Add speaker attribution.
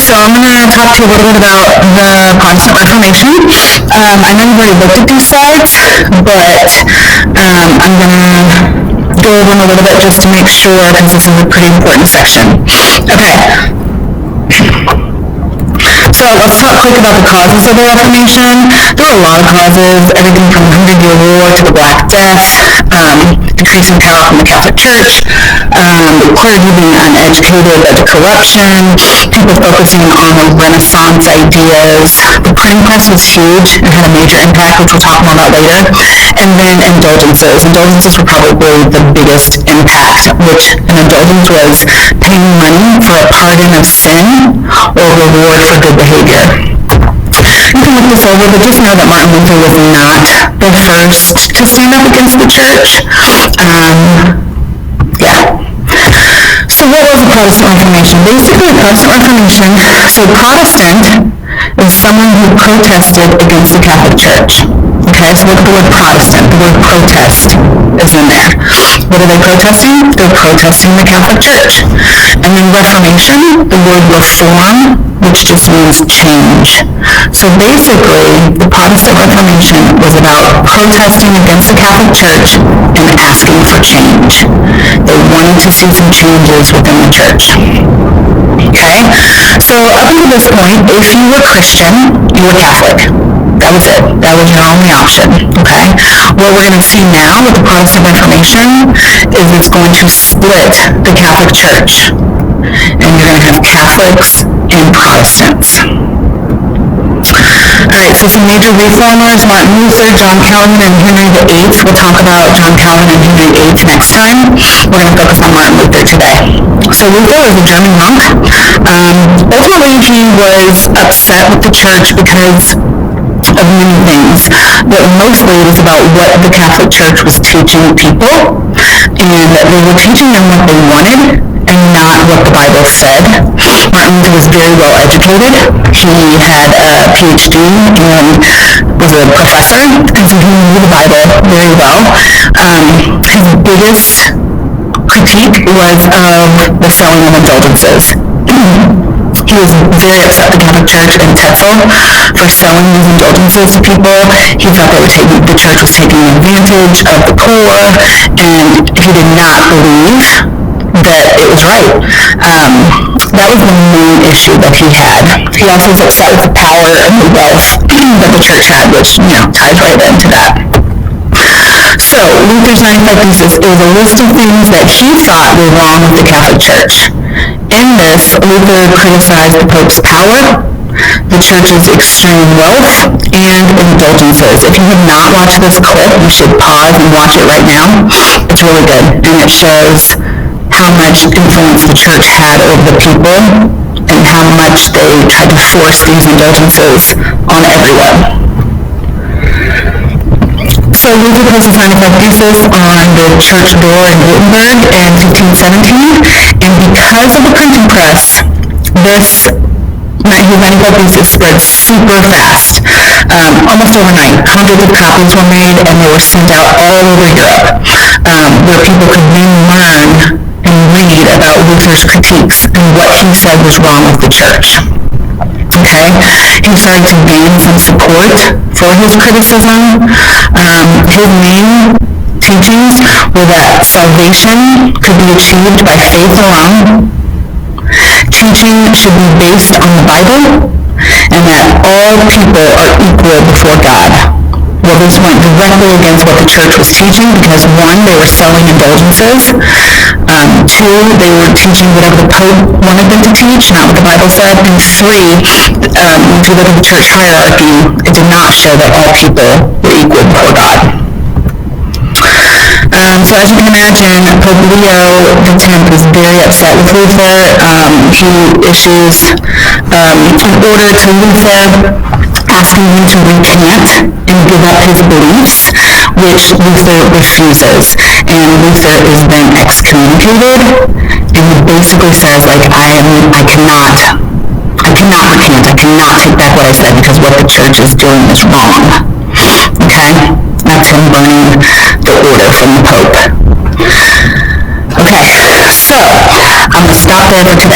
Speaker 1: So I'm going to talk to you a little bit about the Protestant Reformation. I know you've already looked at these slides, but I'm going to go over them a little bit just to make sure, because this is a pretty important section. Okay. So let's talk quick about the causes of the Reformation. There were a lot of causes, everything from the 100-Year War to the Black Death, increasing power from the Catholic Church, clergy being uneducated, led to corruption, people focusing on the Renaissance ideas. The printing press was huge and had a major impact, which we'll talk more about later. And then indulgences. Indulgences were probably the biggest impact, which an indulgence was paying money for a pardon of sin or reward for good behavior. You can look this over, but just know that Martin Luther was not the first to stand up against the church. So what was the Protestant Reformation? Basically, the Protestant Reformation, so Protestant is someone who protested against the Catholic Church. Okay, so look at the word Protestant. The word protest is in there. What are they protesting? They're protesting the Catholic Church. And then Reformation, the word reform, which just means change. So basically, the Protestant Reformation was about protesting against the Catholic Church and asking for change. They wanted to see some changes within the church. Okay? So up until this point, if you were Christian, you were Catholic. That was it. That was your only option. Okay? What we're going to see now with the Protestant Reformation is it's going to split the Catholic Church. And you're going to have Catholics and Protestants. Alright, so some major reformers, Martin Luther, John Calvin, and Henry VIII. We'll talk about John Calvin and Henry VIII next time. We're going to focus on Martin Luther today. So Luther was a German monk. Ultimately, he was upset with the church because of many things, but mostly it was about what the Catholic Church was teaching people, and they were teaching them what they wanted and not what the Bible said. Martin Luther was very well educated. He had a PhD and was a professor, and so he knew the Bible very well. His biggest critique was of the selling of indulgences. He was very upset with the Catholic Church and Tetzel for selling these indulgences to people. He thought the church was taking advantage of the poor, and he did not believe that it was right. That was the main issue that he had. He also was upset with the power and the wealth that the church had, which, ties right into that. So, Luther's 95 Thesis is a list of things that he thought were wrong with the Catholic Church. In this, Luther criticized the Pope's power, the Church's extreme wealth, and indulgences. If you have not watched this clip, you should pause and watch it right now. It's really good, and it shows how much influence the Church had over the people and how much they tried to force these indulgences on everyone. So Luther posted his 95 Thesis on the church door in Wittenberg in 1517, and because of the printing press, his 95 Thesis spread super fast. Almost overnight, hundreds of copies were made, and they were sent out all over Europe, where people could then learn and read about Luther's critiques and what he said was wrong with the church. Okay, he started to gain some support for his criticism. His main teachings were that salvation could be achieved by faith alone, teaching should be based on the Bible, and that all people are equal before God. Well, this went directly against what the church was teaching because, one, they were selling indulgences. Two, they were teaching whatever the Pope wanted them to teach, not what the Bible said. And three, if you look at the church hierarchy, it did not show that all people were equal before God. So as you can imagine, Pope Leo X is very upset with Luther. He issues an order to Luther asking him to recant and give up his beliefs, which Luther refuses. And Luther is then excommunicated, and he basically says, I cannot recant, I cannot take back what I said because what the church is doing is wrong. Okay? That's him burning the order from the Pope. Okay, so I'm going to stop there for today.